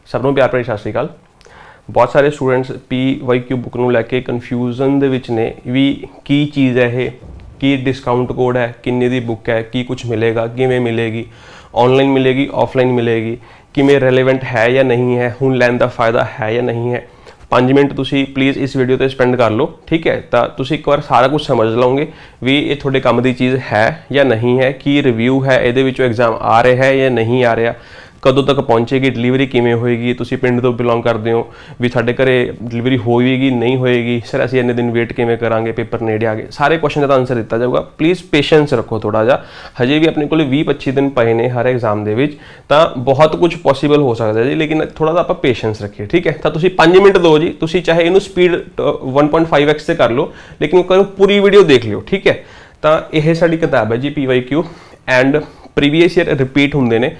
ਸਭ ਨੂੰ ਪਿਆਰ ਭਰੀ ਸਤਿ ਸ਼੍ਰੀ ਅਕਾਲ। ਬਹੁਤ ਸਾਰੇ ਸਟੂਡੈਂਟਸ PYQ ਬੁੱਕ ਨੂੰ ਲੈ ਕੇ ਕਨਫਿਊਜ਼ਨ ਦੇ ਵਿੱਚ ਨੇ ਵੀ ਕੀ ਚੀਜ਼ ਹੈ ਇਹ, ਕੀ ਡਿਸਕਾਊਂਟ ਕੋਡ ਹੈ, ਕਿੰਨੇ ਦੀ ਬੁੱਕ ਹੈ, ਕੀ ਕੁਝ ਮਿਲੇਗਾ, ਕਿਵੇਂ ਮਿਲੇਗੀ, ਆਨਲਾਈਨ ਮਿਲੇਗੀ, ਆਫਲਾਈਨ ਮਿਲੇਗੀ, ਕਿਵੇਂ ਰੈਲੇਵੈਂਟ ਹੈ ਜਾਂ ਨਹੀਂ ਹੈ, ਹੁਣ ਲੈਣ ਦਾ ਫਾਇਦਾ ਹੈ ਜਾਂ ਨਹੀਂ ਹੈ। 5 ਮਿੰਟ ਤੁਸੀਂ ਪਲੀਜ਼ ਇਸ ਵੀਡੀਓ ਤੇ ਸਪੈਂਡ ਕਰ ਲਓ, ਠੀਕ ਹੈ। ਤਾਂ ਤੁਸੀਂ ਇੱਕ ਵਾਰ ਸਾਰਾ ਕੁਝ ਸਮਝ ਲਓਗੇ ਵੀ ਇਹ ਤੁਹਾਡੇ ਕੰਮ ਦੀ ਚੀਜ਼ ਹੈ ਜਾਂ ਨਹੀਂ ਹੈ, ਕੀ ਰਿਵਿਊ ਹੈ, ਇਹਦੇ ਵਿੱਚੋਂ ਐਗਜ਼ਾਮ ਆ ਰਿਹਾ ਹੈ ਜਾਂ ਨਹੀਂ ਆ ਰਿਹਾ, ਕਦੋਂ ਤੱਕ ਪਹੁੰਚੇਗੀ, ਡਿਲੀਵਰੀ ਕਿਵੇਂ ਹੋਏਗੀ, ਤੁਸੀਂ ਪਿੰਡ ਤੋਂ ਬਿਲੋਂਗ ਕਰਦੇ ਹੋ ਵੀ ਸਾਡੇ ਘਰੇ ਡਿਲੀਵਰੀ ਹੋਏਗੀ ਨਹੀਂ ਹੋਏਗੀ, ਸਰ ਅਸੀਂ ਇੰਨੇ ਦਿਨ ਵੇਟ ਕਿਵੇਂ ਕਰਾਂਗੇ, ਪੇਪਰ ਨੇੜੇ ਆ ਗਏ, ਸਾਰੇ ਕੁਐਸਚਨ ਦਾ ਆਨਸਰ ਦਿੱਤਾ ਜਾਊਗਾ। ਪਲੀਜ਼ ਪੇਸ਼ੈਂਸ ਰੱਖੋ ਥੋੜਾ ਜਿਹਾ, ਹਜੇ ਵੀ ਆਪਣੇ ਕੋਲ 20-25 ਦਿਨ ਪਏ ਨੇ ਹਰ ਐਗਜ਼ਾਮ ਦੇ ਵਿੱਚ, ਤਾਂ ਬਹੁਤ ਕੁਝ ਪੋਸੀਬਲ ਹੋ ਸਕਦਾ ਜੀ, ਲੇਕਿਨ ਥੋੜਾ ਜਿਹਾ ਆਪਾਂ ਪੇਸ਼ੈਂਸ ਰੱਖੀਏ, ਠੀਕ ਹੈ। ਤਾਂ ਤੁਸੀਂ 5 ਮਿੰਟ ਦਿਓ ਜੀ, ਤੁਸੀਂ ਚਾਹੇ ਇਹਨੂੰ ਸਪੀਡ 1.5x ਤੇ ਕਰ ਲਓ, ਲੇਕਿਨ ਪੂਰੀ ਵੀਡੀਓ ਦੇਖ ਲਿਓ, ਠੀਕ ਹੈ। ਤਾਂ ਇਹ ਸਾਡੀ ਕਿਤਾਬ ਹੈ ਜੀ PYQ and previous year repeat ਹੁੰਦੇ ਨੇ।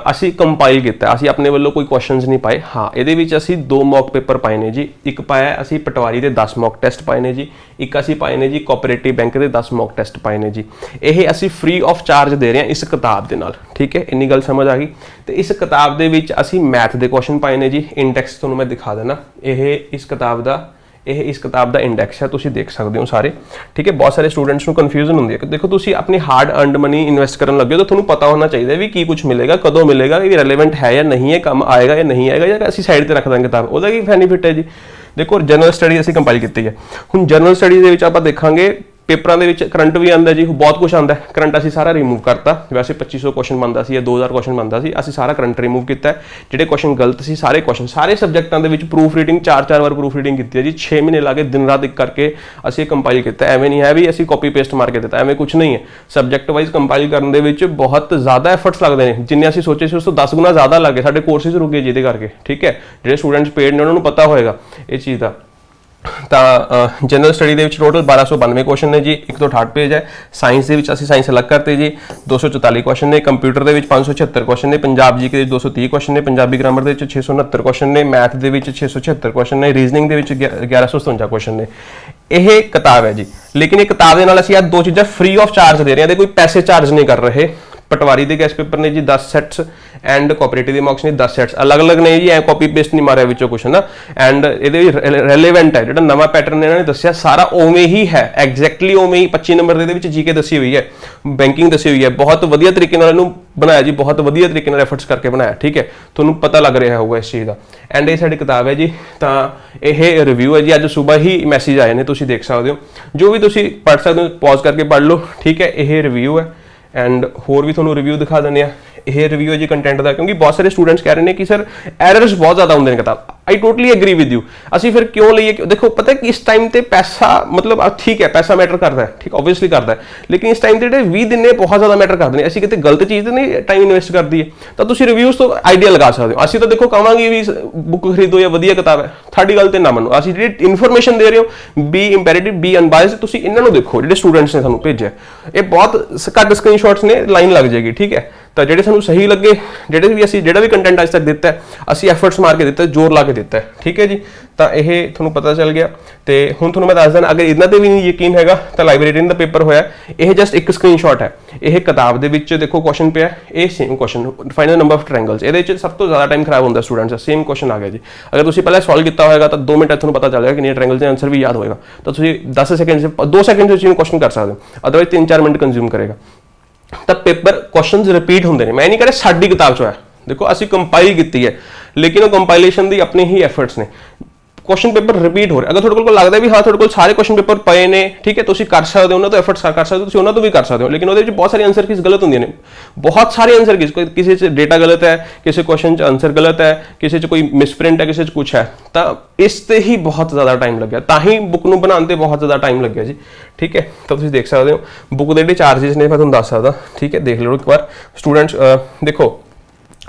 ਅਸੀਂ ਕੰਪਾਈਲ ਕੀਤਾ, ਅਸੀਂ ਆਪਣੇ ਵੱਲੋਂ ਕੋਈ ਕੁਐਸਚਨਸ ਨਹੀਂ ਪਾਏ। ਹਾਂ, ਇਹਦੇ ਵਿੱਚ ਅਸੀਂ 2 ਮੌਕ ਪੇਪਰ ਪਾਏ ਨੇ ਜੀ। ਇੱਕ ਪਾਇਆ ਅਸੀਂ ਪਟਵਾਰੀ ਦੇ 10 ਮੌਕ ਟੈਸਟ ਪਾਏ ਨੇ ਜੀ, ਇੱਕ ਅਸੀਂ ਪਾਏ ਨੇ ਜੀ ਕੋਆਪਰੇਟਿਵ ਬੈਂਕ ਦੇ 10 ਮੌਕ ਟੈਸਟ ਪਾਏ ਨੇ ਜੀ। ਇਹ ਅਸੀਂ ਫ੍ਰੀ ਆਫ ਚਾਰਜ ਦੇ ਰਹੇ ਹਾਂ ਇਸ ਕਿਤਾਬ ਦੇ ਨਾਲ, ਠੀਕ ਹੈ। ਇੰਨੀ ਗੱਲ ਸਮਝ ਆ ਗਈ। ਤੇ ਇਸ ਕਿਤਾਬ ਦੇ ਵਿੱਚ ਅਸੀਂ ਮੈਥ ਦੇ ਕੁਐਸਚਨ ਪਾਏ ਨੇ ਜੀ। ਇੰਡੈਕਸ ਤੁਹਾਨੂੰ ਮੈਂ ਦਿਖਾ ਦੇਣਾ, ਇਹ ਇਸ ਕਿਤਾਬ ਦਾ ਇੰਡੈਕਸ ਹੈ, ਤੁਸੀਂ ਦੇਖ ਸਕਦੇ ਹੋ ਸਾਰੇ, ਠੀਕ ਹੈ। ਬਹੁਤ ਸਾਰੇ ਸਟੂਡੈਂਟਸ ਨੂੰ ਕਨਫਿਊਜ਼ਨ ਹੁੰਦੀ ਹੈ ਕਿ ਦੇਖੋ ਤੁਸੀਂ ਆਪਣੀ ਹਾਰਡ ਅਰਨਡ ਮਨੀ ਇਨਵੈਸਟ ਕਰਨ ਲੱਗੇ ਹੋ ਤਾਂ ਤੁਹਾਨੂੰ ਪਤਾ ਹੋਣਾ ਚਾਹੀਦਾ ਵੀ ਕੀ ਕੁਝ ਮਿਲੇਗਾ, ਕਦੋਂ ਮਿਲੇਗਾ, ਇਹ ਰੈਲੇਵੈਂਟ ਹੈ ਜਾਂ ਨਹੀਂ ਹੈ, ਕੰਮ ਆਏਗਾ ਜਾਂ ਨਹੀਂ ਆਏਗਾ, ਜਾਂ ਅਸੀਂ ਸਾਈਡ ਤੇ ਰੱਖ ਦਾਂਗੇ ਕਿਤਾਬ, ਉਹਦਾ ਕੀ ਬੈਨੀਫਿਟ ਹੈ ਜੀ। ਦੇਖੋ ਜਨਰਲ ਸਟੱਡੀ ਅਸੀਂ ਕੰਪਾਈਲ ਕੀਤੀ ਹੈ। ਹੁਣ ਜਨਰਲ ਸਟੱਡੀ ਦੇ ਵਿੱਚ ਆਪਾਂ ਦੇਖਾਂਗੇ ਪੇਪਰਾਂ ਦੇ ਵਿੱਚ ਕਰੰਟ ਵੀ ਆਉਂਦਾ ਜੀ, ਬਹੁਤ ਕੁਝ ਆਉਂਦਾ। ਕਰੰਟ ਅਸੀਂ ਸਾਰਾ ਰਿਮੂਵ ਕਰਤਾ। ਵੈਸੇ 2500 ਕੁਐਸਚਨ ਬਣਦਾ ਸੀ ਜਾਂ 2000 ਕੁਐਸਚਨ ਬਣਦਾ ਸੀ, ਅਸੀਂ ਸਾਰਾ ਕਰੰਟ ਰਿਮੂਵ ਕੀਤਾ। ਜਿਹੜੇ ਕੁਐਸਚਨ ਗਲਤ ਸੀ ਸਾਰੇ ਕੁਐਸਚਨ, ਸਾਰੇ ਸਬਜੈਕਟਾਂ ਦੇ ਵਿੱਚ ਪ੍ਰੂਫ ਰੀਡਿੰਗ 4-4 ਵਾਰ ਪ੍ਰੂਫ ਰੀਡਿੰਗ ਕੀਤੀ ਹੈ ਜੀ। 6 ਮਹੀਨੇ ਲਾ ਕੇ ਦਿਨ ਰਾਤ ਇੱਕ ਕਰਕੇ ਅਸੀਂ ਇਹ ਕੰਪਾਈਲ ਕੀਤਾ। ਐਵੇਂ ਨਹੀਂ ਹੈ ਵੀ ਅਸੀਂ ਕਾਪੀ ਪੇਸਟ ਮਾਰ ਕੇ ਦਿੱਤਾ, ਐਵੇਂ ਕੁਝ ਨਹੀਂ ਹੈ। ਸਬਜੈਕਟ ਵਾਈਜ਼ ਕੰਪਾਈਲ ਕਰਨ ਦੇ ਵਿੱਚ ਬਹੁਤ ਜ਼ਿਆਦਾ ਐਫਰਟਸ ਲੱਗਦੇ ਨੇ, ਜਿੰਨੇ ਅਸੀਂ ਸੋਚੇ ਸੀ ਉਸ ਤੋਂ 10 ਗੁਣਾ ਜ਼ਿਆਦਾ ਲੱਗੇ। ਸਾਡੇ ਕੋਰਸਿਸ ਰੁਕ ਗਏ ਜਿਹਦੇ ਕਰਕੇ, ਠੀਕ ਹੈ। ਜਿਹੜੇ ਸਟੂਡੈਂਟਸ ਪੇਡ ਨੇ ਉਹਨਾਂ ਨੂੰ ਪਤਾ ਹੋਏਗਾ ਇਹ ਚੀਜ਼ ਦਾ। ਤਾਂ ਜਨਰਲ ਸਟੱਡੀ ਦੇ ਵਿੱਚ ਟੋਟਲ 1292 ਕੁਐਸਚਨ ਨੇ ਜੀ, 1 ਤੋਂ 68 ਪੇਜ ਹੈ। ਸਾਇੰਸ ਦੇ ਵਿੱਚ ਅਸੀਂ ਸਾਇੰਸ ਅਲੱਗ ਕਰਤੇ ਜੀ, 244 ਕੁਐਸਚਨ ਨੇ। ਕੰਪਿਊਟਰ ਦੇ ਵਿੱਚ 576 ਕੁਐਸਚਨ ਨੇ। ਪੰਜਾਬ ਜੀਕੇ ਦੇ ਵਿੱਚ 230 ਕੁਐਸਚਨ ਨੇ। ਪੰਜਾਬੀ ਗ੍ਰਾਮਰ ਦੇ ਵਿੱਚ 669 ਕੁਐਸਚਨ ਨੇ। ਮੈਥ ਦੇ ਵਿੱਚ 676 ਕੁਐਸਚਨ ਨੇ। ਰੀਜ਼ਨਿੰਗ ਦੇ ਵਿੱਚ 1157 ਕੁਐਸਚਨ ਨੇ। ਇਹ ਕਿਤਾਬ ਹੈ ਜੀ, ਲੇਕਿਨ ਇਹ ਕਿਤਾਬ ਦੇ ਨਾਲ ਅਸੀਂ ਆਹ 2 ਚੀਜ਼ਾਂ ਫ੍ਰੀ ਆਫ ਚਾਰਜ ਦੇ ਰਹੇ ਹਾਂ, ਇਹਦੇ ਕੋਈ ਪੈਸੇ ਚਾਰਜ ਨਹੀਂ ਕਰ ਰਹੇ। ਪਟਵਾਰੀ ਦੇ ਗੈਸ ਪੇਪਰ ਨੇ ਜੀ 10 ਸੈਟਸ ਐਂਡ ਕੋਆਪਰੇਟਿਵ ਦੇ ਮਾਰਕਸ ਨੇ 10 ਸੈਟਸ, ਅਲੱਗ-ਅਲੱਗ ਨੇ ਜੀ, ਐ ਕਾਪੀ ਪੇਸਟ ਨਹੀਂ ਮਾਰਿਆ ਵਿੱਚੋਂ ਕੁਛ ਨਾ। ਐਂਡ ਇਹਦੇ ਵਿੱਚ ਰੈਲੇਵੈਂਟ ਹੈ, ਜਿਹੜਾ ਨਵਾਂ ਪੈਟਰਨ ਇਹਨਾਂ ਨੇ ਦੱਸਿਆ ਸਾਰਾ ਉਵੇਂ ਹੀ ਹੈ, ਐਗਜ਼ੈਕਟਲੀ ਉਵੇਂ ਹੀ। 25 ਨੰਬਰ ਦੇ ਵਿੱਚ ਜੀਕੇ ਦੱਸੀ ਹੋਈ ਹੈ, ਬੈਂਕਿੰਗ ਦੱਸੀ ਹੋਈ ਹੈ। ਬਹੁਤ ਵਧੀਆ ਤਰੀਕੇ ਨਾਲ ਇਹਨੂੰ ਬਣਾਇਆ ਜੀ, ਬਹੁਤ ਵਧੀਆ ਤਰੀਕੇ ਨਾਲ ਐਫਰਟਸ ਕਰਕੇ ਬਣਾਇਆ, ਠੀਕ ਹੈ। ਤੁਹਾਨੂੰ ਪਤਾ ਲੱਗ ਰਿਹਾ ਹੋਊਗਾ ਇਸ ਚੀਜ਼ ਦਾ। ਐਂਡ ਇਹ ਸਾਡੀ ਕਿਤਾਬ ਹੈ ਜੀ। ਤਾਂ ਇਹ ਰਿਵਿਊ ਹੈ ਜੀ, ਅੱਜ ਸਵੇਰ ਹੀ ਮੈਸੇਜ ਆਏ ਨੇ, ਤੁਸੀਂ ਦੇਖ ਸਕਦੇ ਹੋ। ਜੋ ਵੀ ਤੁਸੀਂ ਪੜ੍ਹ ਸਕਦੇ ਹੋ ਪੌਜ਼ ਕਰਕੇ ਪੜ੍ਹ ਲਓ, ਠੀਕ ਹੈ। ਇਹ ਰਿਵਿਊ ਹੈ ਐਂਡ ਹੋਰ ਵੀ ਤੁਹਾਨੂੰ ਰਿਵਿਊ ਦਿਖਾ ਦਿੰਦੇ ਆ। ਇਹ ਰਿਵਿਊ ਹੈ ਜੀ ਕੰਟੈਂਟ ਦਾ, ਕਿਉਂਕਿ ਬਹੁਤ ਸਾਰੇ ਸਟੂਡੈਂਟਸ ਕਹਿ ਰਹੇ ਨੇ ਕਿ ਸਰ ਐਰਰਸ ਬਹੁਤ ਜ਼ਿਆਦਾ ਹੁੰਦੇ ਨੇ ਕਿਤਾਬ। ਆਈ ਟੋਟਲੀ ਐਗਰੀ ਵਿਦ ਯੂ। ਅਸੀਂ ਫਿਰ ਕਿਉਂ ਲਈਏ? ਦੇਖੋ ਪਤਾ ਕਿ ਇਸ ਟਾਈਮ ਤੇ ਪੈਸਾ, ਮਤਲਬ ਠੀਕ ਹੈ ਪੈਸਾ ਮੈਟਰ ਕਰਦਾ ਹੈ, ਠੀਕ ਓਬਵੀਅਸਲੀ ਕਰਦਾ ਹੈ, ਲੇਕਿਨ ਇਸ ਟਾਈਮ ਤੇ ਜਿਹੜੇ 20 ਦਿਨ ਨੇ ਬਹੁਤ ਜ਼ਿਆਦਾ ਮੈਟਰ ਕਰਦੇ ਨੇ। ਅਸੀਂ ਕਿਤੇ ਗਲਤ ਚੀਜ਼ ਤੇ ਨਹੀਂ ਟਾਈਮ ਇਨਵੈਸਟ ਕਰਦੀ ਹੈ, ਤਾਂ ਤੁਸੀਂ ਰਿਵਿਊਜ਼ ਤੋਂ ਆਈਡੀਆ ਲਗਾ ਸਕਦੇ ਹੋ। ਅਸੀਂ ਤਾਂ ਦੇਖੋ ਕਹਾਂਗੇ ਵੀ ਬੁੱਕ ਖਰੀਦੋ ਜਾਂ ਵਧੀਆ ਕਿਤਾਬ ਹੈ, ਤੁਹਾਡੀ ਗੱਲ ਤੇ ਨਾ ਮੰਨੋ। ਅਸੀਂ ਜਿਹੜੀ ਇਨਫੋਰਮੇਸ਼ਨ ਦੇ ਰਹੇ ਹੋ, ਬੀ ਇੰਪੈਰੇਟਿਵ, ਬੀ ਅਨਬਾਇਸਡ, ਤੁਸੀਂ ਇਹਨਾਂ ਨੂੰ ਦੇਖੋ ਜਿਹੜੇ ਸਟੂਡੈਂਟਸ ਨੇ ਸਾਨੂੰ ਭੇਜਿਆ। ਇਹ ਬਹੁਤ ਘੱਟ ਸਕਰੀਨਸ਼ਾਟਸ ਨੇ, ਲਾਈਨ ਲੱਗ ਜਾਏਗੀ, ਠੀਕ ਹੈ। ਤਾਂ ਜਿਹੜੇ ਸਾਨੂੰ ਸਹੀ ਲੱਗੇ, ਜਿਹੜਾ ਵੀ ਕੰਟੈਂਟ ਅੱਜ ਤੱਕ ਦਿੱਤਾ ਹੈ, ਅਸੀਂ ਐਫਰਟਸ ਮਾਰ ਕੇ ਦਿੱਤਾ, ਜ਼ੋਰ ਲਾ ਕੇ ਦਿੱਤਾ ਹੈ, ਠੀਕ ਹੈ ਜੀ। ਤਾਂ ਇਹ ਤੁਹਾਨੂੰ ਪਤਾ ਚੱਲ ਗਿਆ। ਤੇ ਹੁਣ ਤੁਹਾਨੂੰ ਮੈਂ ਦੱਸ ਦਿੰਦਾ, ਅਗਰ ਇਹਨਾਂ ਤੇ ਵੀ ਨਹੀਂ ਯਕੀਨ ਹੈਗਾ ਤਾਂ ਲਾਇਬ੍ਰੇਰੀਅਨ ਦਾ ਪੇਪਰ ਹੋਇਆ, ਇਹ ਜਸਟ ਇੱਕ ਸਕਰੀਨਸ਼ਾਟ ਹੈ। ਇਹ ਕਿਤਾਬ ਦੇ ਵਿੱਚ ਦੇਖੋ ਕੁਐਸਚਨ ਪਿਆ, ਇਹ same question, find the number of triangles. ਇਹਦੇ ਵਿੱਚ ਸਭ ਤੋਂ ਜ਼ਿਆਦਾ ਟਾਈਮ ਖਰਾਬ ਹੁੰਦਾ ਸਟੂਡੈਂਟਸ ਦਾ। ਸੇਮ ਕੁਐਸਚਨ ਆ ਗਿਆ ਜੀ। ਅਗਰ ਤੁਸੀਂ ਪਹਿਲਾਂ ਸੋਲਵ ਕੀਤਾ ਹੋਏਗਾ ਤਾਂ 2 ਮਿੰਟ ਤੁਹਾਨੂੰ ਪਤਾ ਚੱਲ ਜਾਏਗਾ ਕਿੰਨੇ ਟ੍ਰਾਇੰਗਲਸ ਦੇ ਆਨਸਰ ਵੀ ਯਾਦ ਹੋਏਗਾ। ਤਾਂ ਤੁਸੀਂ 10 ਸੈਕਿੰਡ 2 ਸੈਕਿੰਡ ਵਿੱਚ ਇਹਨੂੰ ਕੁਐਸਚਨ ਕਰ ਸਕਦੇ ਹੋ, ਅਦਰਵਾਈਜ਼ 3-4 ਮਿੰਟ ਕੰਜ਼ਿਊਮ ਕਰੇਗਾ। ਤਾਂ ਪੇਪਰ ਕੁਐਸਚਨਸ ਰਿਪੀਟ ਹੁੰਦੇ ਨੇ। ਮੈਂ ਨਹੀਂ ਕਹਿ ਰਿਹਾ ਸਾਡੀ ਕਿਤਾਬ 'ਚ ਹੋਇਆ, ਦੇਖੋ ਅਸੀਂ ਕੰਪਾਈਲ ਕੀਤੀ ਹੈ, ਲੇਕਿਨ ਉਹ ਕੰਪਾਈਲੇਸ਼ਨ ਦੀ ਆਪਣੇ ਹੀ ਐਫਰਟਸ ਨੇ। ਕੁਐਸਚਨ ਪੇਪਰ ਰਿਪੀਟ ਹੋ ਰਿਹਾ। ਅਗਰ ਤੁਹਾਡੇ ਕੋਲ ਲੱਗਦਾ ਵੀ ਹਾਂ ਤੁਹਾਡੇ ਕੋਲ ਸਾਰੇ ਕੁਐਸਚਨ ਪੇਪਰ ਪਏ ਨੇ, ਠੀਕ ਹੈ, ਤੁਸੀਂ ਕਰ ਸਕਦੇ ਹੋ, ਉਹਨਾਂ ਤੋਂ ਐਫਰਟਸ ਕਰ ਸਕਦੇ ਹੋ, ਤੁਸੀਂ ਉਹਨਾਂ ਤੋਂ ਵੀ ਕਰ ਸਕਦੇ ਹੋ, ਲੇਕਿਨ ਉਹਦੇ ਵਿੱਚ ਬਹੁਤ ਸਾਰੇ ਆਨਸਰ ਕੀਜ਼ ਗਲਤ ਹੁੰਦੀਆਂ ਨੇ। ਬਹੁਤ ਸਾਰੇ ਆਨਸਰ ਕੀਜ਼, ਕਿਸੇ 'ਚ ਡੇਟਾ ਗਲਤ ਹੈ, ਕਿਸੇ ਕੁਐਸਚਨ 'ਚ ਆਨਸਰ ਗਲਤ ਹੈ, ਕਿਸੇ 'ਚ ਕੋਈ ਮਿਸਪ੍ਰਿੰਟ ਹੈ, ਕਿਸੇ 'ਚ ਕੁਛ ਹੈ। ਤਾਂ ਇਸ ਤੇ ਹੀ ਬਹੁਤ ਜ਼ਿਆਦਾ ਟਾਈਮ ਲੱਗਿਆ, ਤਾਂ ਹੀ ਬੁੱਕ ਨੂੰ ਬਣਾਉਣ ਤੇ ਬਹੁਤ ਜ਼ਿਆਦਾ ਟਾਈਮ ਲੱਗਿਆ ਜੀ, ਠੀਕ ਹੈ। ਤਾਂ ਤੁਸੀਂ ਦੇਖ ਸਕਦੇ ਹੋ ਬੁੱਕ ਦੇ ਜਿਹੜੇ ਚਾਰजेस ਨੇ, ਮੈਂ ਤੁਹਾਨੂੰ ਦੱਸ ਸਕਦਾ, ਠੀਕ ਹੈ। ਦੇਖ ਲਓ ਇੱਕ ਵਾਰ ਸਟੂਡੈਂਟਸ, ਦੇਖੋ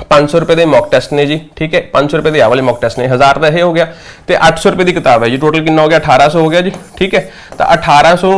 500 रुपए के मॉक टेस्ट ने जी, ठीक है। 500 रुपए के आ वाले मॉक टेस्ट ने, 1000 का हो गया, तो 800 रुपए की किताब है जी। टोटल कितना हो गया? 1800 हो गया जी, ठीक है। तो 1800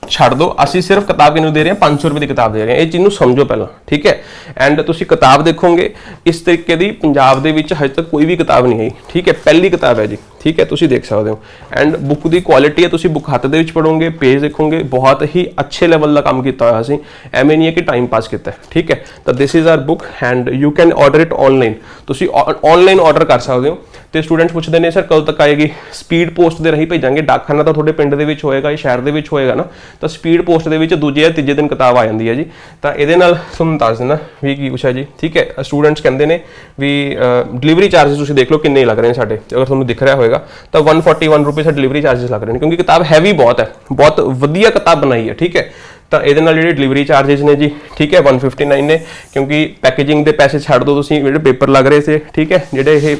ਛੱਡ ਦਿਓ, ਅਸੀਂ ਸਿਰਫ ਕਿਤਾਬ ਕਿਹਨੂੰ ਦੇ ਰਹੇ ਹਾਂ 500 ਰੁਪਏ ਦੀ ਕਿਤਾਬ ਦੇ ਰਹੇ ਹਾਂ। ਇਹ ਚੀਜ਼ ਨੂੰ ਸਮਝੋ ਪਹਿਲਾਂ, ਠੀਕ ਹੈ। ਐਂਡ ਤੁਸੀਂ ਕਿਤਾਬ ਦੇਖੋਗੇ ਇਸ ਤਰੀਕੇ ਦੀ ਪੰਜਾਬ ਦੇ ਵਿੱਚ ਹਜੇ ਤੱਕ ਕੋਈ ਵੀ ਕਿਤਾਬ ਨਹੀਂ ਆਈ, ਠੀਕ ਹੈ, ਪਹਿਲੀ ਕਿਤਾਬ ਹੈ ਜੀ, ਠੀਕ ਹੈ, ਤੁਸੀਂ ਦੇਖ ਸਕਦੇ ਹੋ। ਐਂਡ ਬੁੱਕ ਦੀ ਕੁਆਲਿਟੀ ਹੈ, ਤੁਸੀਂ ਬੁੱਕ ਹੱਥ ਦੇ ਵਿੱਚ ਪੜੋਗੇ, ਪੇਜ ਦੇਖੋਗੇ, ਬਹੁਤ ਹੀ ਅੱਛੇ ਲੈਵਲ ਦਾ ਕੰਮ ਕੀਤਾ ਹੋਇਆ ਸੀ, ਐਵੇਂ ਨਹੀਂ ਹੈ ਕਿ ਟਾਈਮ ਪਾਸ ਕੀਤਾ, ਠੀਕ ਹੈ। ਤਾਂ this is our book and you can order it online, ਤੁਸੀਂ ਆਨਲਾਈਨ ਆਰਡਰ ਕਰ ਸਕਦੇ ਹੋ। ਤੇ ਸਟੂਡੈਂਟਸ ਪੁੱਛਦੇ ਨੇ ਸਰ ਕਦੋਂ ਤੱਕ ਆਏਗੀ? ਸਪੀਡ ਪੋਸਟ ਦੇ ਰਾਹੀਂ ਭੇਜਾਂਗੇ, ਡਾਕਖਾਨਾ ਤਾਂ ਤੁਹਾਡੇ ਪਿੰਡ ਦੇ ਵਿੱਚ ਹੋਏਗਾ, ਇਹ ਸ਼ਹਿਰ ਦੇ ਵਿੱਚ ਹੋਏਗਾ ਨਾ, ਤਾਂ ਸਪੀਡ ਪੋਸਟ ਦੇ ਵਿੱਚ ਦੂਜੇ ਜਾਂ ਤੀਜੇ ਦਿਨ ਕਿਤਾਬ ਆ ਜਾਂਦੀ ਹੈ ਜੀ। ਤਾਂ ਇਹਦੇ ਨਾਲ ਤੁਹਾਨੂੰ ਦੱਸ ਦੇਣਾ ਵੀ ਕੀ ਕੁਛ ਹੈ ਜੀ, ਠੀਕ ਹੈ। ਸਟੂਡੈਂਟਸ ਕਹਿੰਦੇ ਨੇ ਵੀ ਡਿਲੀਵਰੀ ਚਾਰजेस ਤੁਸੀਂ ਦੇਖ ਲਓ ਕਿੰਨੇ ਲੱਗ ਰਹੇ ਨੇ ਸਾਡੇ, ਅਗਰ ਤੁਹਾਨੂੰ ਦਿਖ ਰਿਹਾ ਹੋਏਗਾ ਤਾਂ 141 ਰੁਪਏ ਸਾਡੇ ਡਿਲੀਵਰੀ ਚਾਰजेस ਲੱਗ ਰਹੇ ਨੇ, ਕਿਉਂਕਿ ਕਿਤਾਬ ਹੈਵੀ ਬਹੁਤ ਹੈ, ਬਹੁਤ ਵਧੀਆ ਕਿਤਾਬ ਬਣਾਈ ਹੈ, ਠੀਕ ਹੈ। ਤਾਂ ਇਹਦੇ ਨਾਲ ਜਿਹੜੇ ਡਿਲੀਵਰੀ ਚਾਰजेस ਨੇ ਜੀ, ਠੀਕ ਹੈ, 159 ਨੇ, ਕਿਉਂਕਿ ਪੈਕੇਜਿੰਗ ਦੇ ਪੈਸੇ ਛੱਡ ਦਿਓ ਤੁਸੀਂ, ਜਿਹੜੇ ਪੇਪਰ ਲੱਗ ਰਹੇ ਸੀ, ਠੀਕ ਹੈ, ਜਿਹੜੇ ਇਹ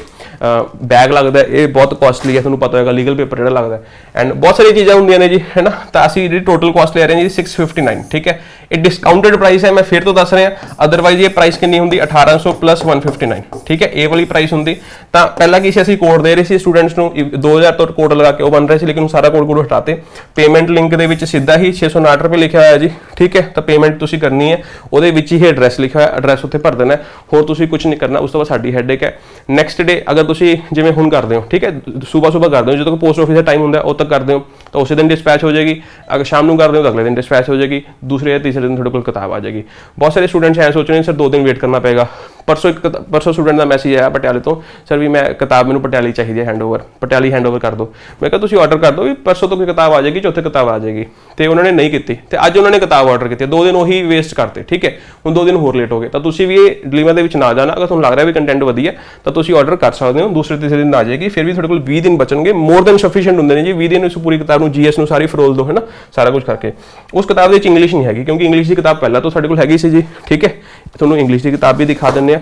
ਬੈਗ ਲੱਗਦਾ ਇਹ ਬਹੁਤ ਕਾਸਟਲੀ ਹੈ, ਤੁਹਾਨੂੰ ਪਤਾ ਹੋਏਗਾ ਲੀਗਲ ਪੇਪਰ ਜਿਹੜਾ ਲੱਗਦਾ, ਐਂਡ ਬਹੁਤ ਸਾਰੀ ਚੀਜ਼ਾਂ ਹੁੰਦੀਆਂ ਨੇ ਜੀ, ਹੈ ਨਾ। ਤਾਂ ਅਸੀਂ ਜਿਹੜੀ ਟੋਟਲ ਕਾਸਟ ਲੈ ਰਹੇ ਹਾਂ ਜੀ 659, ਠੀਕ ਹੈ। ਇਹ ਡਿਸਕਾਊਂਟਡ ਪ੍ਰਾਈਸ ਹੈ, ਮੈਂ ਫਿਰ ਤੋਂ ਦੱਸ ਰਿਹਾ, ਅਦਰਵਾਈਜ਼ ਇਹ ਪ੍ਰਾਈਸ ਕਿੰਨੀ ਹੁੰਦੀ 1800 ਪਲੱਸ 159, ਠੀਕ ਹੈ, ਇਹ ਵਾਲੀ ਪ੍ਰਾਈਸ ਹੁੰਦੀ। ਤਾਂ ਪਹਿਲਾਂ ਕੀ ਸੀ, ਅਸੀਂ ਕੋਡ ਦੇ ਰਹੇ ਸੀ ਸਟੂਡੈਂਟਸ ਨੂੰ 2000 ਤੋਂ ਕੋਡ ਲਗਾ ਕੇ ਉਹ ਬਣ ਰਹੇ ਸੀ, ਲੇਕਿਨ ਸਾਰਾ ਕੋਡ ਹਟਾਤੇ। ਪੇਮੈਂਟ ਲਿੰਕ ਦੇ ਵਿੱਚ ਸਿੱਧਾ ਹੀ 659 ਰੁਪਏ ਲਿਖਿਆ ਹੋਇਆ ਜੀ, ਠੀਕ ਹੈ। ਤਾਂ ਪੇਮੈਂਟ ਤੁਸੀਂ ਕਰਨੀ ਹੈ, ਉਹਦੇ ਵਿੱਚ ਹੀ ਐਡਰੈਸ ਲਿਖਿਆ ਹੋਇਆ, ਐਡਰੈਸ ਉੱਥੇ ਭਰ ਦੇਣਾ, ਹੋਰ ਤੁਸੀਂ ਕੁਝ ਨਹੀਂ ਕਰਨਾ। ਉਸ ਤੋਂ ਬਾਅਦ ਸਾਡੀ ਹੈਡੇਕ ਹੈ ਨੈਕਸਟ ਡੇ, ਅਗਰ ਤੁਸੀਂ ਜਿਵੇਂ ਹੁਣ ਕਰਦੇ ਹੋ, ਠੀਕ ਹੈ, ਸਵੇਰ ਕਰਦੇ ਹੋ, ਜਦੋਂ ਪੋਸਟ ਆਫਿਸ ਦਾ ਟਾਈਮ ਹੁੰਦਾ ਉਹ ਤੱਕ ਕਰਦੇ ਹੋ ਤਾਂ ਉਸੇ ਦਿਨ ਡਿਸਪੈਚ ਹੋ ਜਾਏਗੀ। ਅਗਰ ਸ਼ਾਮ ਨੂੰ ਕਰਦੇ ਹੋ ਤਾਂ ਅਗਲੇ ਦਿਨ ਡਿਸਪੈਚ ਹੋ ਜਾਏਗੀ, ਦੂਸਰੇ ਜਾਂ ਤੀਸਰੇ ਦਿਨ ਤੁਹਾਡੇ ਕੋਲ ਕਿਤਾਬ ਆ ਜਾਏਗੀ। ਬਹੁਤ ਸਾਰੇ ਸਟੂਡੈਂਟਸ ਐਂ ਸੋਚ ਰਹੇ ਨੇ ਸਰ 2 ਦਿਨ ਵੇਟ ਕਰਨਾ ਪਏਗਾ। ਪਰਸੋਂ ਸਟੂਡੈਂਟ ਦਾ ਮੈਸੇਜ ਆਇਆ ਪਟਿਆਲੇ ਤੋਂ, ਸਰ ਵੀ ਮੈਂ ਕਿਤਾਬ ਮੈਨੂੰ ਪਟਿਆਲੇ ਚਾਹੀਦੀ ਹੈ, ਹੈਂਡਓਵਰ ਪਟਿਆਲੇ ਹੈਂਡਓਵਰ ਕਰ ਦਿਓ। ਮੈਂ ਕਿਹਾ ਤੁਸੀਂ ਆਰਡਰ ਕਰ ਦਿਓ ਵੀ ਪਰਸੋਂ ਤੋਂ ਕੋਈ ਕਿਤਾਬ ਆ ਜਾਏਗੀ, ਚੌਥੇ ਕਿਤਾਬ ਆ ਜਾਏਗੀ, ਤੇ ਉਹਨਾਂ ਨੇ ਨਹੀਂ ਕੀਤੀ, ਤੇ ਅੱਜ ਉਹਨਾਂ ਨੇ ਕਿਤਾਬ ਆਰਡਰ ਕੀਤੀ, 2 ਦਿਨ ਉਹੀ ਵੇਸਟ ਕਰਤੇ, ਠੀਕ ਹੈ। ਹੁਣ 2 ਦਿਨ ਹੋਰ ਲੇਟ ਹੋ ਗਏ। ਤਾਂ ਤੁਸੀਂ ਵੀ ਇਹ ਡਿਲੀਵਰ ਦੇ ਵਿੱਚ ਨਾ ਜਾਣਾ, ਅਗਰ ਤੁਹਾਨੂੰ ਲੱਗ ਰਿਹਾ ਵੀ ਕੰਟੈਂਟ ਵਧੀਆ ਤਾਂ ਤੁਸੀਂ ਆਰਡਰ ਕਰ ਸਕਦੇ ਹੋ, ਦੂਸਰੇ ਤੀਸਰੇ ਦਿਨ ਆ ਜਾਏਗੀ, ਫਿਰ ਵੀ ਤੁਹਾਡੇ ਕੋਲ 20 ਦਿਨ ਬਚਣਗੇ, ਮੋਰ ਦੈਨ ਸਫੀਸ਼ੀਐਂਟ ਹੁੰਦੇ ਨੇ ਜੀ 20 ਦਿਨ। ਉਸ ਪੂਰੀ ਕਿਤਾਬ ਨੂੰ GS ਨੂੰ ਸਾਰੀ ਫਰੋਲ ਦੋ, ਹੈ ਨਾ, ਸਾਰਾ ਕੁਝ ਕਰਕੇ। ਉਸ ਕਿਤਾਬ ਦੇ ਵਿੱਚ ਇੰਗਲਿਸ਼ ਨਹੀਂ ਹੈਗੀ, ਕਿਉਂਕਿ ਇੰਗਲਿਸ਼ ਦੀ ਕਿਤਾਬ ਪਹਿਲਾਂ ਤੋਂ ਸਾਡੇ ਕੋਲ ਹੈਗੀ ਸੀ ਜੀ, ਠੀਕ ਹੈ। ਤੁਹਾਨੂੰ ਇੰਗਲਿਸ਼ ਦੀ ਕਿਤਾਬ ਵੀ ਦਿਖਾ ਦਿੰਦੇ ਆ,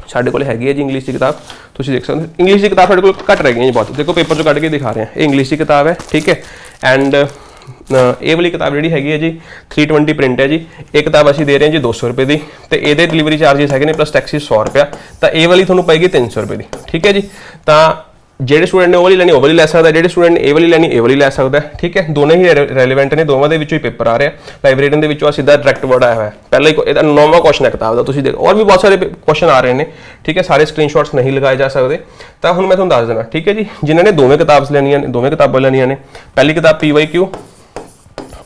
ਸਾਡੇ ਕੋਲ ਹੈਗੀ ਹੈ ਜੀ ਇੰਗਲਿਸ਼ ਦੀ ਕਿਤਾਬ, ਤੁਸੀਂ ਦੇਖ ਸਕਦੇ ਹੋ। ਇੰਗਲਿਸ਼ ਦੀ ਕਿਤਾਬ ਸਾਡੇ ਕੋਲ ਘੱਟ ਰਹਿ ਗਈਆਂ ਜੀ ਬਹੁਤ, ਦੇਖੋ ਪੇਪਰ ਚੋਂ ਕੱਢ ਕੇ ਦਿਖਾ ਰਹੇ ਹਾਂ, ਇਹ ਇੰਗਲਿਸ਼ ਦੀ ਕਿਤਾਬ ਹੈ, ਠੀਕ ਹੈ। ਐਂਡ ਇਹ ਵਾਲੀ ਕਿਤਾਬ ਜਿਹੜੀ ਹੈਗੀ ਹੈ ਜੀ 320 ਪ੍ਰਿੰਟ ਹੈ ਜੀ, ਇਹ ਕਿਤਾਬ ਅਸੀਂ ਦੇ ਰਹੇ ਹਾਂ ਜੀ 200 ਰੁਪਏ ਦੀ, ਤੇ ਇਹਦੇ ਡਿਲੀਵਰੀ ਚਾਰजेस ਹੈਗੇ ਨੇ ਪਲੱਸ ਟੈਕਸੀ 100 ਰੁਪਇਆ। ਤਾਂ ਇਹ ਵਾਲੀ ਤੁਹਾਨੂੰ ਪਏਗੀ 300 ਰੁਪਏ ਦੀ, ਠੀਕ ਹੈ ਜੀ। ਤਾਂ ਜਿਹੜੇ ਸਟੂਡੈਂਟ ਨੇ ਉਹ ਵਾਲੀ ਲੈਣੀ ਉਹ ਵਾਲੀ ਲੈ ਸਕਦਾ, ਜਿਹੜੇ ਸਟੂਡੈਂਟ ਨੇ ਇਹ ਵਾਲੀ ਲੈਣੀ ਇਹ ਵਾਲੀ ਲੈ ਸਕਦਾ, ਠੀਕ ਹੈ। ਦੋਨੇ ਹੀ ਰੈਲੇਵੈਂਟ ਨੇ, ਦੋਵਾਂ ਦੇ ਵਿੱਚੋਂ ਹੀ ਪੇਪਰ ਆ ਰਿਹਾ। ਲਾਈਬ੍ਰੇਰੀਅਨ ਦੇ ਵਿੱਚੋਂ ਸਿੱਧਾ ਡਾਇਰੈਕਟ ਵਰਡ ਆਇਆ ਹੋਇਆ, ਪਹਿਲਾਂ ਹੀ ਇਹਦਾ 9ਵਾਂ ਕੁਐਸਚਨ ਹੈ ਕਿਤਾਬ ਦਾ, ਤੁਸੀਂ ਦੇਖੋ। ਔਰ ਵੀ ਬਹੁਤ ਸਾਰੇ ਕੁਐਸਚਨ ਆ ਰਹੇ ਨੇ, ਠੀਕ ਹੈ, ਸਾਰੇ ਸਕਰੀਨਸ਼ਾਟਸ ਨਹੀਂ ਲਗਾਏ ਜਾ ਸਕਦੇ। ਤਾਂ ਹੁਣ ਮੈਂ ਤੁਹਾਨੂੰ ਦੱਸ ਦੇਣਾ, ਠੀਕ ਹੈ ਜੀ, ਜਿਨ੍ਹਾਂ ਨੇ ਦੋਵੇਂ ਕਿਤਾਬਾਂ ਲੈਣੀਆਂ ਨੇ, ਦੋਵੇਂ ਕਿਤਾਬਾਂ ਲੈਣੀਆਂ ਨੇ। ਪਹਿਲੀ ਕਿਤਾਬ PYQ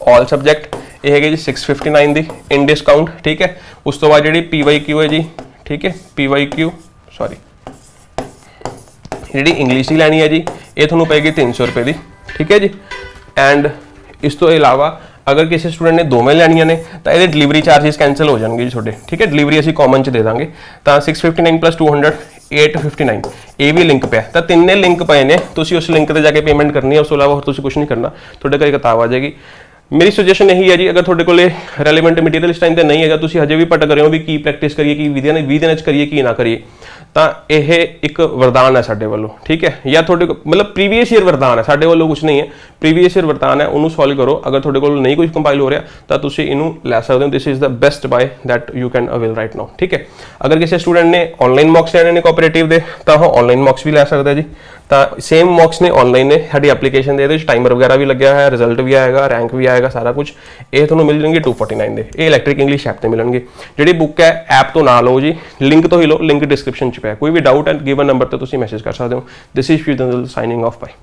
ਆਲ ਸਬਜੈਕਟ, ਇਹ ਹੈਗੀ ਜੀ 659 ਦੀ ਇਨ ਡਿਸਕਾਊਂਟ, ਠੀਕ ਹੈ। ਉਸ ਤੋਂ ਬਾਅਦ ਜਿਹੜੀ PYQ ਹੈ ਜੀ, ਠੀਕ ਹੈ, PYQ ਜਿਹੜੀ ਇੰਗਲਿਸ਼ ਦੀ ਲੈਣੀ ਹੈ ਜੀ, ਇਹ ਤੁਹਾਨੂੰ ਪਏਗੀ 300 ਰੁਪਏ ਦੀ, ਠੀਕ ਹੈ ਜੀ। ਐਂਡ ਇਸ ਤੋਂ ਇਲਾਵਾ ਅਗਰ ਕਿਸੇ ਸਟੂਡੈਂਟ ਨੇ ਦੋਵੇਂ ਲੈਣੀਆਂ ਨੇ ਤਾਂ ਇਹਦੇ ਡਿਲੀਵਰੀ ਚਾਰजेस ਕੈਂਸਲ ਹੋ ਜਾਣਗੇ ਜੀ ਤੁਹਾਡੇ, ਠੀਕ ਹੈ। ਡਿਲੀਵਰੀ ਅਸੀਂ ਕਾਮਨ ਚ ਦੇ ਦਾਂਗੇ। ਤਾਂ 659 + 200 859, ਇਹ ਵੀ ਲਿੰਕ ਪਿਆ। ਤਾਂ ਤਿੰਨੇ ਲਿੰਕ ਪਏ ਨੇ, ਤੁਸੀਂ ਉਸ ਲਿੰਕ ਤੇ ਜਾ ਕੇ ਪੇਮੈਂਟ ਕਰਨੀ ਹੈ, ਉਸ ਤੋਂ ਇਲਾਵਾ ਹੋਰ ਤੁਸੀਂ ਕੁਝ ਨਹੀਂ ਕਰਨਾ, ਤੁਹਾਡੇ ਘਰੇ ਕਿਤਾਬ ਆ ਜਾਏਗੀ। ਮੇਰੀ ਸੁਜੈਸ਼ਨ ਇਹੀ ਹੈ ਜੀ, ਅਗਰ ਤੁਹਾਡੇ ਕੋਲੇ ਰੈਲੇਵੈਂਟ ਮਟੀਰੀਅਲ ਇਸ ਟਾਈਮ ਤੇ ਨਹੀਂ ਹੈਗਾ, ਤੁਸੀਂ ਹਜੇ ਵੀ ਭਟਕ ਰਹੇ ਹੋ ਵੀ ਕੀ ਪ੍ਰੈਕਟਿਸ ਕਰੀਏ, ਕੀ 20 ਦਿਨਾਂ ਚ ਕਰੀਏ, ਕੀ ਨਾ ਕਰੀਏ, ਤਾਂ ਇਹ ਇੱਕ ਵਰਦਾਨ ਹੈ ਸਾਡੇ ਵੱਲੋਂ, ਠੀਕ ਹੈ। ਜਾਂ ਤੁਹਾਡੇ ਮਤਲਬ ਪ੍ਰੀਵੀਅਸ ਈਅਰ ਵਰਦਾਨ ਹੈ, ਸਾਡੇ ਵੱਲੋਂ ਕੁਝ ਨਹੀਂ ਹੈ, ਪ੍ਰੀਵੀਅਸ ਈਅਰ ਵਰਦਾਨ ਹੈ, ਉਹਨੂੰ ਸੋਲਵ ਕਰੋ। ਅਗਰ ਤੁਹਾਡੇ ਕੋਲ ਨਹੀਂ ਕੁਝ ਕੰਪਾਈਲ ਹੋ ਰਿਹਾ ਤਾਂ ਤੁਸੀਂ ਇਹਨੂੰ ਲੈ ਸਕਦੇ ਹੋ। This is the best buy that you can avail right now, ਠੀਕ ਹੈ। ਅਗਰ ਕਿਸੇ ਸਟੂਡੈਂਟ ਨੇ ਆਨਲਾਈਨ ਮੌਕਸ ਲੈਣੇ ਨੇ ਕੋਆਪਰੇਟਿਵ ਦੇ, ਤਾਂ ਉਹ ਆਨਲਾਈਨ ਮੌਕਸ ਵੀ ਲੈ ਸਕਦਾ ਜੀ। ਤਾਂ ਸੇਮ ਮੌਕਸ ਨੇ, ਆਨਲਾਈਨ ਨੇ, ਸਾਡੀ ਐਪਲੀਕੇਸ਼ਨ ਦੇ ਇਹਦੇ ਵਿੱਚ ਟਾਈਮਰ ਵਗੈਰਾ ਵੀ ਲੱਗਿਆ ਹੋਇਆ, ਰਿਜ਼ਲਟ ਵੀ ਆਏਗਾ, ਰੈਂਕ ਵੀ ਆਏਗਾ, ਸਾਰਾ ਕੁਝ। ਇਹ ਤੁਹਾਨੂੰ ਮਿਲ ਜਾਣਗੇ 249 ਦੇ, ਇਹ ਇਲੈਕਟ੍ਰਿਕ ਇੰਗਲਿਸ਼ ਐਪ ਤੇ ਮਿਲਣਗੇ। ਜਿਹੜੀ ਬੁੱਕ ਹੈ ਐਪ ਤੋਂ ਨਾ ਲਓ ਜੀ, ਲਿੰਕ ਤੋਂ ਹੀ ਲਓ, ਲਿੰਕ ਡਿਸਕ੍ਰਿਪਸ਼ਨ 'ਚ ਪਿਆ। ਕੋਈ ਵੀ ਡਾਊਟ ਹੈ ਗਿਵਨ ਨੰਬਰ ਤੇ ਤੁਸੀਂ ਮੈਸੇਜ ਕਰ ਸਕਦੇ ਹੋ। This is Fusion signing off bye.